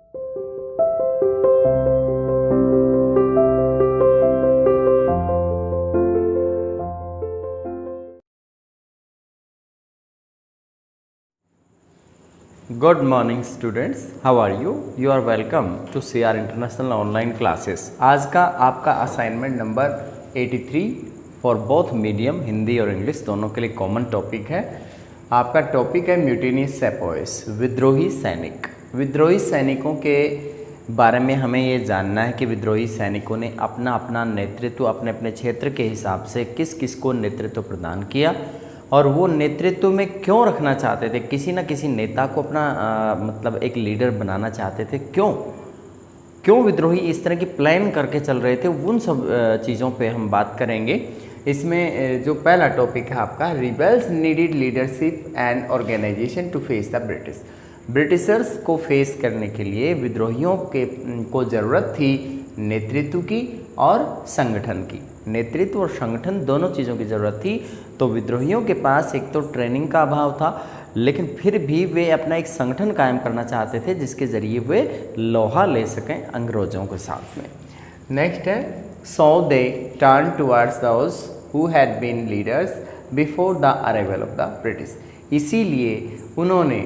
Good morning students, how are you? You are welcome to CR international online classes. आज का आपका assignment number 83 for both medium Hindi और English दोनों के लिए कॉमन टॉपिक है। आपका टॉपिक है म्यूटिनियस सेपॉयस, विद्रोही सैनिक। विद्रोही सैनिकों के बारे में हमें ये जानना है कि विद्रोही सैनिकों ने अपना अपना नेतृत्व अपने अपने क्षेत्र के हिसाब से किस किस को नेतृत्व प्रदान किया और वो नेतृत्व में क्यों रखना चाहते थे। किसी न किसी नेता को अपना मतलब एक लीडर बनाना चाहते थे। क्यों विद्रोही इस तरह की प्लान करके चल रहे थे, उन सब चीज़ों पे हम बात करेंगे। इसमें जो पहला टॉपिक है आपका, rebels needed leadership and organisation to face the British. Britishers को फेस करने के लिए विद्रोहियों को ज़रूरत थी नेतृत्व की और संगठन की। नेतृत्व और संगठन दोनों चीज़ों की ज़रूरत थी। तो विद्रोहियों के पास एक तो ट्रेनिंग का अभाव था, लेकिन फिर भी वे अपना एक संगठन कायम करना चाहते थे जिसके ज़रिए वे लोहा ले सकें अंग्रेज़ों के साथ में। नेक्स्ट है, so they turn towards those who had been leaders before the arrival of the British. इसीलिए उन्होंने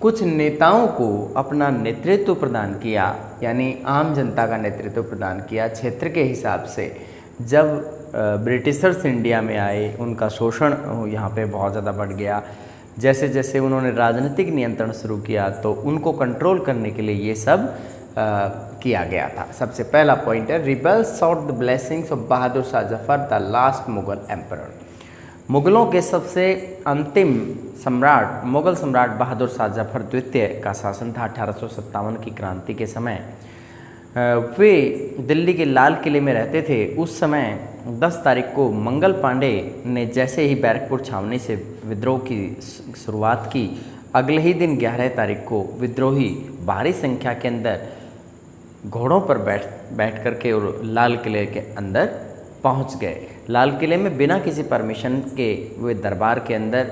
कुछ नेताओं को अपना नेतृत्व प्रदान किया, यानी आम जनता का नेतृत्व प्रदान किया क्षेत्र के हिसाब से। जब ब्रिटिशर्स इंडिया में आए, उनका शोषण यहाँ पे बहुत ज़्यादा बढ़ गया। जैसे जैसे उन्होंने राजनीतिक नियंत्रण शुरू किया तो उनको कंट्रोल करने के लिए ये सब किया गया था। सबसे पहला पॉइंट है, rebels sought the blessings of Bahadur Shah Zafar the last Mughal emperor. मुगलों के सबसे अंतिम सम्राट मुगल सम्राट बहादुर शाह जफर द्वितीय का शासन था 1857 की क्रांति के समय। वे दिल्ली के लाल किले में रहते थे। उस समय 10 तारीख को मंगल पांडे ने जैसे ही बैरकपुर छावनी से विद्रोह की शुरुआत की, अगले ही दिन 11 तारीख को विद्रोही भारी संख्या के अंदर घोड़ों पर बैठ कर के और लाल किले के अंदर पहुंच गए। लाल किले में बिना किसी परमिशन के वे दरबार के अंदर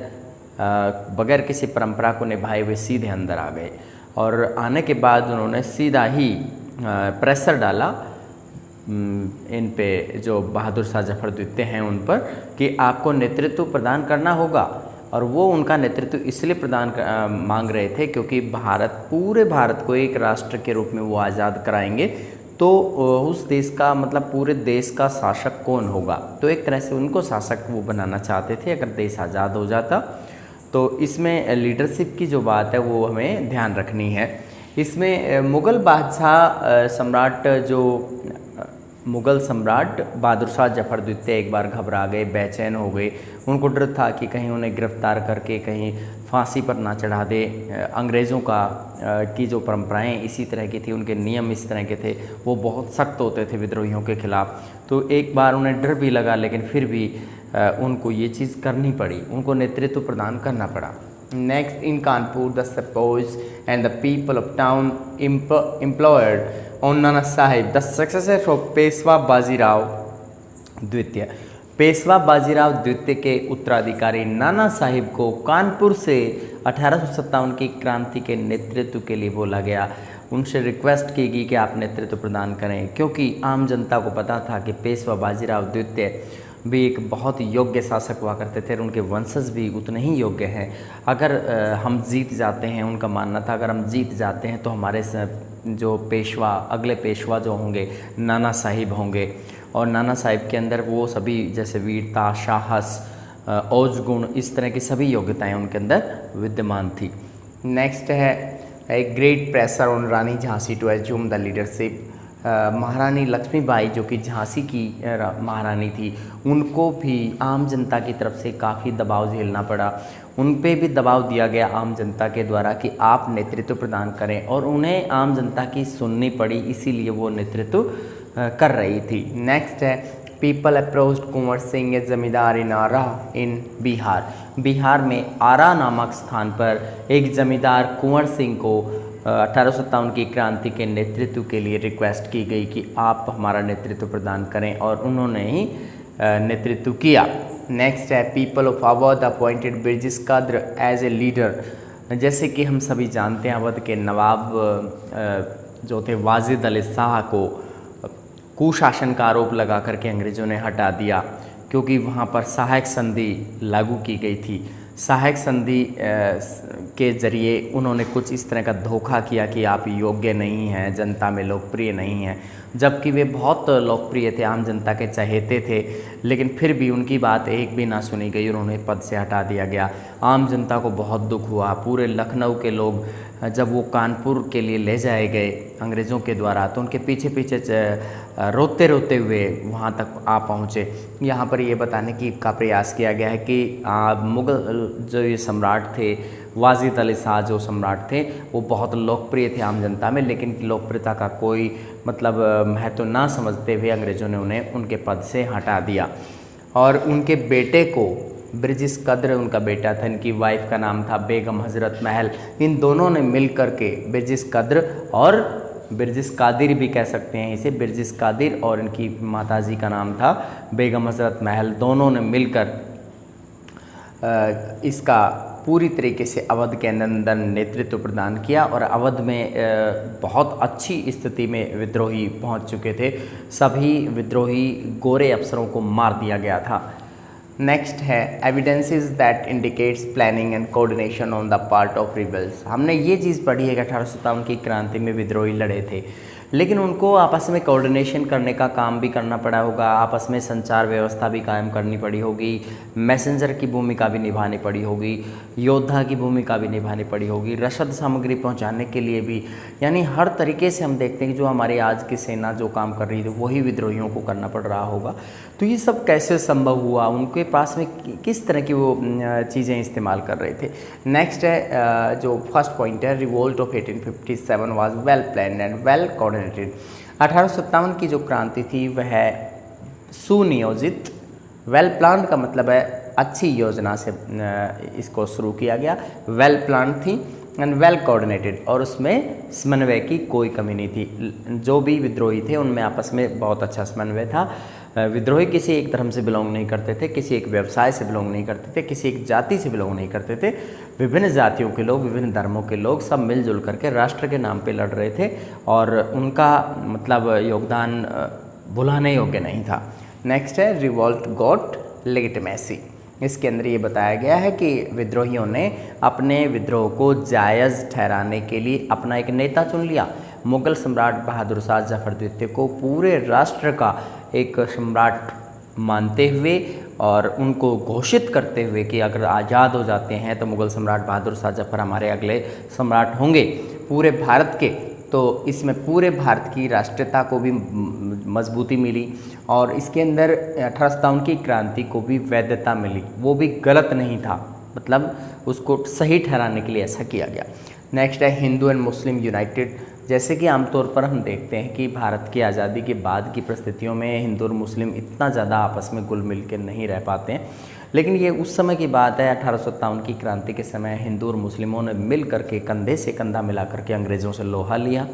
बगैर किसी परंपरा को निभाए हुए सीधे अंदर आ गए और आने के बाद उन्होंने सीधा ही प्रेशर डाला इन पे, जो बहादुर शाह जफर द्वितीय हैं उन पर, कि आपको नेतृत्व प्रदान करना होगा। और वो उनका नेतृत्व इसलिए मांग रहे थे क्योंकि पूरे भारत को एक राष्ट्र के रूप में वो आज़ाद कराएंगे। तो उस देश का मतलब पूरे देश का शासक कौन होगा, तो एक तरह से उनको शासक वो बनाना चाहते थे अगर देश आज़ाद हो जाता। तो इसमें लीडरशिप की जो बात है वो हमें ध्यान रखनी है। इसमें मुग़ल सम्राट बहादुर शाह जफर द्वितीय एक बार घबरा गए, बेचैन हो गए। उनको डर था कि कहीं उन्हें गिरफ्तार करके कहीं फांसी पर ना चढ़ा दे। अंग्रेज़ों की जो परंपराएं इसी तरह की थी, उनके नियम इस तरह के थे, वो बहुत सख्त होते थे विद्रोहियों के खिलाफ। तो एक बार उन्हें डर भी लगा, लेकिन फिर भी उनको ये चीज़ करनी पड़ी, उनको नेतृत्व प्रदान करना पड़ा। Next, in Kanpur the sepoys and the people of town employed on Nana Sahib the successor of Peshwa Bajirao द्वितीय। पेशवा बाजीराव द्वितीय के उत्तराधिकारी नाना साहिब को कानपुर से 1857 की क्रांति के नेतृत्व के लिए बोला गया। उनसे रिक्वेस्ट की गई कि आप नेतृत्व प्रदान करें, क्योंकि आम जनता को पता था कि पेशवा बाजीराव द्वितीय भी एक बहुत योग्य शासक हुआ करते थे और उनके वंशज भी उतने ही योग्य हैं। अगर हम जीत जाते हैं, उनका मानना था अगर हम जीत जाते हैं तो हमारे जो अगले पेशवा जो होंगे नाना साहिब होंगे, और नाना साहिब के अंदर वो सभी जैसे वीरता, साहस, औजगुण, इस तरह की सभी योग्यताएं उनके अंदर विद्यमान थी। नेक्स्ट है, a great pressure on Rani Jhansi to assume the leadership. Maharani Lakshmibai जो कि झांसी की महारानी थी, उनको भी आम जनता की तरफ से काफ़ी दबाव झेलना पड़ा। उन पे भी दबाव दिया गया आम जनता के द्वारा कि आप नेतृत्व प्रदान करें, और उन्हें आम जनता की सुननी पड़ी, इसीलिए वो नेतृत्व कर रही थी। नेक्स्ट है, पीपल अप्रोच्ड कुंवर सिंह ए जमींदार इन आरा इन बिहार। बिहार में आरा नामक स्थान पर एक जमींदार कुंवर सिंह को 1857 की क्रांति के नेतृत्व के लिए रिक्वेस्ट की गई कि आप हमारा नेतृत्व प्रदान करें, और उन्होंने ही नेतृत्व किया। नेक्स्ट है, people of Awadh appointed Brijesh कद्र एज ए लीडर जैसे कि हम सभी जानते हैं अवध के नवाब जो थे वाजिद अली शाह को कुशासन का आरोप लगा करके अंग्रेज़ों ने हटा दिया, क्योंकि वहाँ पर सहायक संधि लागू की गई थी। सहायक संधि के ज़रिए उन्होंने कुछ इस तरह का धोखा किया कि आप योग्य नहीं हैं, जनता में लोकप्रिय नहीं हैं, जबकि वे बहुत लोकप्रिय थे, आम जनता के चहेते थे, लेकिन फिर भी उनकी बात एक भी ना सुनी गई और उन्हें पद से हटा दिया गया। आम जनता को बहुत दुख हुआ। पूरे लखनऊ के लोग जब वो कानपुर के लिए ले जाए गए अंग्रेज़ों के द्वारा, तो उनके पीछे पीछे रोते रोते हुए वहाँ तक आ पहुँचे। यहाँ पर ये बताने का प्रयास किया गया है कि मुग़ल जो ये सम्राट थे, वाजिद अली शाह जो सम्राट थे, वो बहुत लोकप्रिय थे आम जनता में, लेकिन लोकप्रियता का कोई मतलब महत्व ना समझते हुए अंग्रेज़ों ने उन्हें उनके पद से हटा दिया। और उनके बेटे को, ब्रिजिस कद्र उनका बेटा था, इनकी वाइफ का नाम था बेगम हज़रत महल, इन दोनों ने मिल कर के, ब्रिजिस कद्र और ब्रिजिस कादिर भी कह सकते हैं इसे, ब्रिजिस कादिर और इनकी माताजी का नाम था बेगम हज़रत महल, दोनों ने मिलकर इसका पूरी तरीके से अवध के अंदर नेतृत्व प्रदान किया और अवध में बहुत अच्छी स्थिति में विद्रोही पहुंच चुके थे। सभी विद्रोही गोरे अफसरों को मार दिया गया था। नेक्स्ट है evidences that indicates planning and coordination on the part of rebels. हमने ये चीज़ पढ़ी है कि 1857 की क्रांति में विद्रोही लड़े थे, लेकिन उनको आपस में कोऑर्डिनेशन करने का काम भी करना पड़ा होगा, आपस में संचार व्यवस्था भी कायम करनी पड़ी होगी, मैसेंजर की भूमिका भी निभानी पड़ी होगी, योद्धा की भूमिका भी निभानी पड़ी होगी, रसद सामग्री पहुंचाने के लिए भी, यानी हर तरीके से हम देखते हैं कि जो हमारी आज की सेना जो काम कर रही थी वही विद्रोहियों को करना पड़ रहा होगा। तो ये सब कैसे संभव हुआ, उनके पास में किस तरह की वो चीज़ें इस्तेमाल कर रहे थे। नेक्स्ट है जो फर्स्ट पॉइंट है, revolt of 1857 was well planned and well coordinated. 1857 की जो क्रांति थी वह सुनियोजित, वेल प्लान का मतलब है अच्छी योजना से इसको शुरू किया गया, वेल प्लान थी एंड वेल कोऑर्डिनेटेड, और उसमें समन्वय की कोई कमी नहीं थी। जो भी विद्रोही थे उनमें आपस में बहुत अच्छा समन्वय था। विद्रोही किसी एक धर्म से बिलोंग नहीं करते थे, किसी एक व्यवसाय से बिलोंग नहीं करते थे, किसी एक जाति से बिलोंग नहीं करते थे। विभिन्न जातियों के लोग, विभिन्न धर्मों के लोग सब मिलजुल करके राष्ट्र के नाम पे लड़ रहे थे और उनका मतलब योगदान भुलाने योग्य नहीं था। नेक्स्ट है रिवोल्ट गॉट लेगिटिमेसी। इसके अंदर ये बताया गया है कि विद्रोहियों ने अपने विद्रोह को जायज़ ठहराने के लिए अपना एक नेता चुन लिया। मुग़ल सम्राट बहादुर शाह जफ़र द्वितीय को पूरे राष्ट्र का एक सम्राट मानते हुए और उनको घोषित करते हुए कि अगर आज़ाद हो जाते हैं तो मुग़ल सम्राट बहादुर शाह जफ़र हमारे अगले सम्राट होंगे पूरे भारत के, तो इसमें पूरे भारत की राष्ट्रीयता को भी मजबूती मिली और इसके अंदर 1857 की क्रांति को भी वैधता मिली। वो भी गलत नहीं था, मतलब उसको सही ठहराने के लिए ऐसा किया गया। नेक्स्ट है हिंदू एंड मुस्लिम यूनाइटेड। जैसे कि आमतौर पर हम देखते हैं कि भारत की आज़ादी के बाद की परिस्थितियों में हिंदू और मुस्लिम इतना ज़्यादा आपस में घुल मिल के नहीं रह पाते हैं, लेकिन ये उस समय की बात है। 1857 की क्रांति के समय हिंदू और मुस्लिमों ने मिल करके कंधे से कंधा मिला करके अंग्रेज़ों से लोहा लिया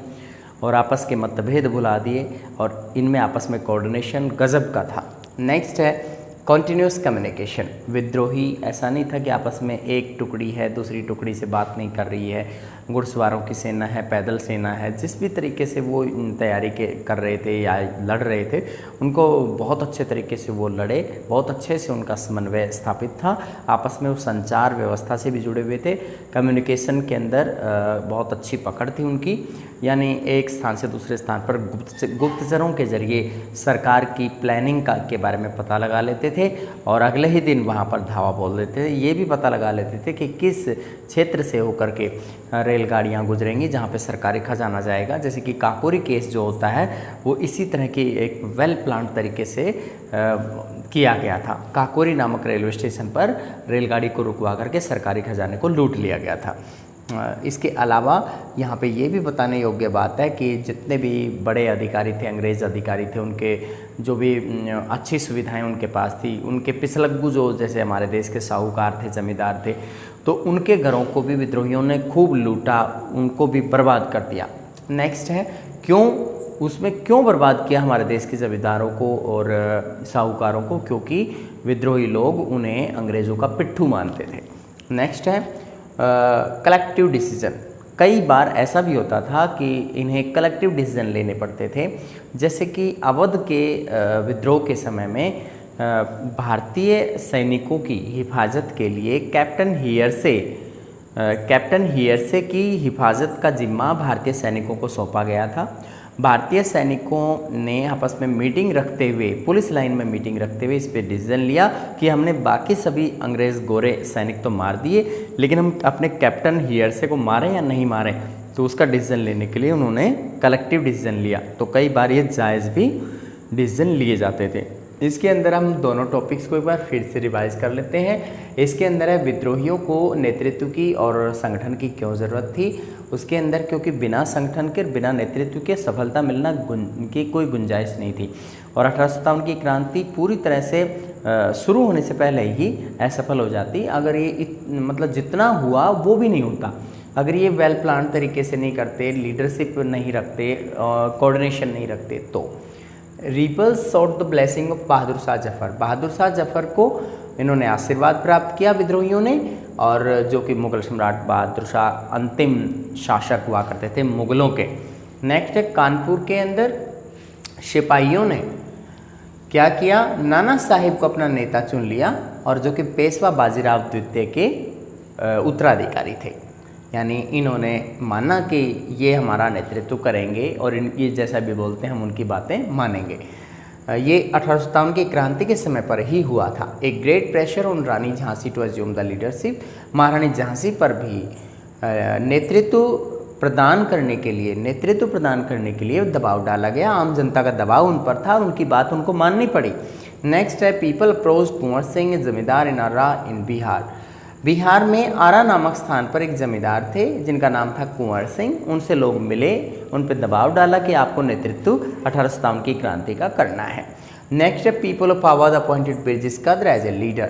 और आपस के मतभेद भुला दिए और इनमें आपस में कोऑर्डिनेशन गज़ब का था। नेक्स्ट है कॉन्टीन्यूस कम्युनिकेशन। विद्रोही ऐसा नहीं था कि आपस में एक टुकड़ी है दूसरी टुकड़ी से बात नहीं कर रही है, घुड़सवारों की सेना है, पैदल सेना है, जिस भी तरीके से वो तैयारी कर रहे थे या लड़ रहे थे, उनको बहुत अच्छे तरीके से वो लड़े, बहुत अच्छे से उनका समन्वय स्थापित था, आपस में वो संचार व्यवस्था से भी जुड़े हुए थे। कम्युनिकेशन के अंदर बहुत अच्छी पकड़ थी उनकी, यानी एक स्थान से दूसरे स्थान पर गुप्तचरों के जरिए सरकार की प्लानिंग के बारे में पता लगा लेते थे और अगले ही दिन वहाँ पर धावा बोल देते थे। ये भी पता लगा लेते थे कि किस क्षेत्र से होकर के रेलगाड़ियाँ गुजरेंगी जहाँ पे सरकारी खजाना जाएगा। जैसे कि काकोरी केस जो होता है वो इसी तरह की एक वेल प्लान तरीके से किया गया था। काकोरी नामक रेलवे स्टेशन पर रेलगाड़ी को रुकवा करके सरकारी खजाने को लूट लिया गया था। इसके अलावा यहाँ पे ये भी बताने योग्य बात है कि जितने भी बड़े अधिकारी थे, अंग्रेज़ अधिकारी थे, उनके जो भी अच्छी सुविधाएं उनके पास थी, उनके पिछलग्गू जो जैसे हमारे देश के साहूकार थे, जमींदार थे, तो उनके घरों को भी विद्रोहियों ने खूब लूटा, उनको भी बर्बाद कर दिया। नेक्स्ट है क्यों, उसमें क्यों बर्बाद किया हमारे देश के जमींदारों को और साहूकारों को? क्योंकि विद्रोही लोग उन्हें अंग्रेज़ों का पिट्ठू मानते थे। नेक्स्ट है कलेक्टिव डिसीजन। कई बार ऐसा भी होता था कि इन्हें कलेक्टिव डिसीजन लेने पड़ते थे, जैसे कि अवध के विद्रोह के समय में भारतीय सैनिकों की हिफाजत के लिए कैप्टन हियर्से की हिफाजत का जिम्मा भारतीय सैनिकों को सौंपा गया था। भारतीय सैनिकों ने आपस में मीटिंग रखते हुए, पुलिस लाइन में मीटिंग रखते हुए इस पे डिसीजन लिया कि हमने बाकी सभी अंग्रेज़ गोरे सैनिक तो मार दिए, लेकिन हम अपने कैप्टन हियर्से को मारें या नहीं मारें। तो उसका डिसीजन लेने के लिए उन्होंने कलेक्टिव डिसीजन लिया। तो कई बार ये जायज़ भी डिसीजन लिए जाते थे। इसके अंदर हम दोनों टॉपिक्स को एक बार फिर से रिवाइज कर लेते हैं। इसके अंदर है विद्रोहियों को नेतृत्व की और संगठन की क्यों ज़रूरत थी। उसके अंदर क्योंकि बिना संगठन के, बिना नेतृत्व के सफलता मिलना की कोई गुंजाइश नहीं थी। और 1857 की क्रांति पूरी तरह से शुरू होने से पहले ही असफल हो जाती अगर ये मतलब जितना हुआ वो भी नहीं होता। अगर ये वेल प्लान तरीके से नहीं करते, लीडरशिप नहीं रखते, कोऑर्डिनेशन नहीं रखते। तो rebels sought the blessing of Bahadur Shah Zafar. Bahadur Shah Zafar को इन्होंने आशीर्वाद प्राप्त किया विद्रोहियों ने, और जो कि मुगल सम्राट बहादुर शाह अंतिम शासक हुआ करते थे मुगलों के। नेक्स्ट है कानपुर के अंदर सिपाहियों ने क्या किया, नाना साहिब को अपना नेता चुन लिया, और जो कि पेशवा बाजीराव द्वितीय के उत्तराधिकारी थे। यानी इन्होंने माना कि ये हमारा नेतृत्व करेंगे और ये जैसा भी बोलते हैं हम उनकी बातें मानेंगे। ये 1857 की क्रांति के समय पर ही हुआ था। एक great pressure on Rani Jhansi to assume the leadership. Maharani Jhansi पर भी नेतृत्व प्रदान करने के लिए दबाव डाला गया। आम जनता का दबाव उन पर था और उनकी बात उनको माननी पड़ी। नेक्स्ट है पीपल अप्रोच्ड कुंवर सिंह, जमींदार इन आरा इन बिहार। बिहार में आरा नामक स्थान पर एक जमींदार थे जिनका नाम था कुंवर सिंह। उनसे लोग मिले, उन पर दबाव डाला कि आपको नेतृत्व 1857 की क्रांति का करना है। नेक्स्ट है people of Awadh appointed Brijesh कद्र एज ए लीडर।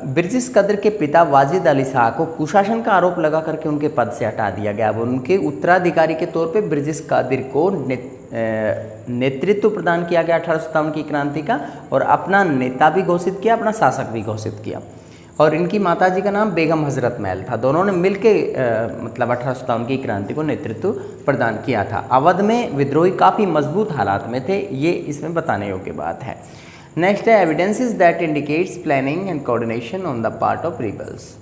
ब्रिजेश कद्र के पिता वाजिद अली शाह को कुशासन का आरोप लगा करके उनके पद से हटा दिया गया। अब उनके उत्तराधिकारी के तौर पे ब्रिजेश कद्र को नेतृत्व प्रदान किया गया 1857 की क्रांति का, और अपना नेता भी घोषित किया, अपना शासक भी घोषित किया। और इनकी माताजी का नाम बेगम हजरत महल था। दोनों ने मिलकर मतलब 1857 की क्रांति को नेतृत्व प्रदान किया था। अवध में विद्रोही काफ़ी मजबूत हालात में थे, ये इसमें बताने योग्य बात है। नेक्स्ट है evidences that indicates planning and coordination on the part of rebels.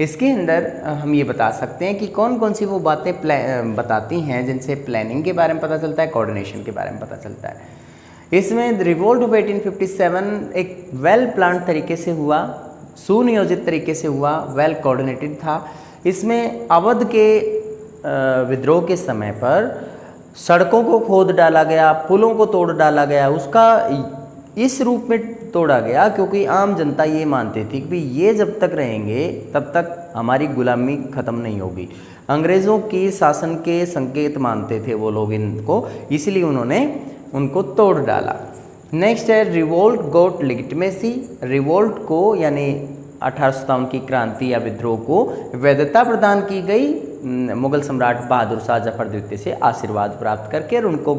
इसके अंदर हम ये बता सकते हैं कि कौन कौन सी वो बातें बताती हैं जिनसे प्लानिंग के बारे में पता चलता है, कोऑर्डिनेशन के बारे में पता चलता है। इसमें रिवोल्ट ऑफ 1857 एक वेल प्लान तरीके से हुआ, सुनियोजित तरीके से हुआ, वेल कोऑर्डिनेटेड था। इसमें अवध के विद्रोह के समय पर सड़कों को खोद डाला गया, पुलों को तोड़ डाला गया। उसका इस रूप में तोड़ा गया क्योंकि आम जनता ये मानती थी कि ये जब तक रहेंगे तब तक हमारी गुलामी ख़त्म नहीं होगी। अंग्रेज़ों की शासन के संकेत मानते थे वो लोग इनको, इसलिए उन्होंने उनको तोड़ डाला। नेक्स्ट है रिवोल्ट गोट लेजिटिमेसी। रिवोल्ट को यानी 1857 की क्रांति या विद्रोह को वैधता प्रदान की गई मुगल सम्राट बहादुर शाह जफर द्वितीय से आशीर्वाद प्राप्त करके, और उनको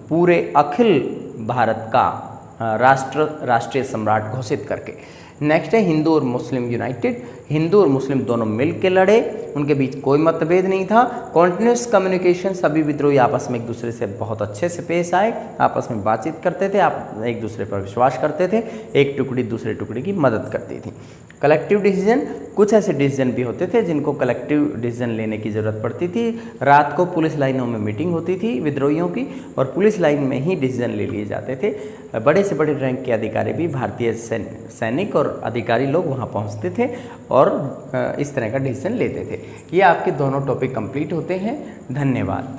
पूरे अखिल भारत का राष्ट्रीय सम्राट घोषित करके। नेक्स्ट है हिंदू और मुस्लिम यूनाइटेड। हिंदू और मुस्लिम दोनों मिल के लड़े, उनके बीच कोई मतभेद नहीं था। कॉन्टिन्यूस कम्युनिकेशन, सभी विद्रोही आपस में एक दूसरे से बहुत अच्छे से पेश आए, आपस में बातचीत करते थे, आप एक दूसरे पर विश्वास करते थे, एक टुकड़ी दूसरे टुकड़ी की मदद करती थी। कलेक्टिव डिसीजन, कुछ ऐसे डिसीजन भी होते थे जिनको कलेक्टिव डिसीजन लेने की ज़रूरत पड़ती थी। रात को पुलिस लाइनों में मीटिंग होती थी विद्रोहियों की, और पुलिस लाइन में ही डिसीजन ले लिए जाते थे। बड़े से बड़े रैंक के अधिकारी भी, भारतीय सैनिक और अधिकारी लोग वहाँ पहुँचते थे और इस तरह का डिसीजन लेते थे। ये आपके दोनों टॉपिक कंप्लीट होते हैं। धन्यवाद।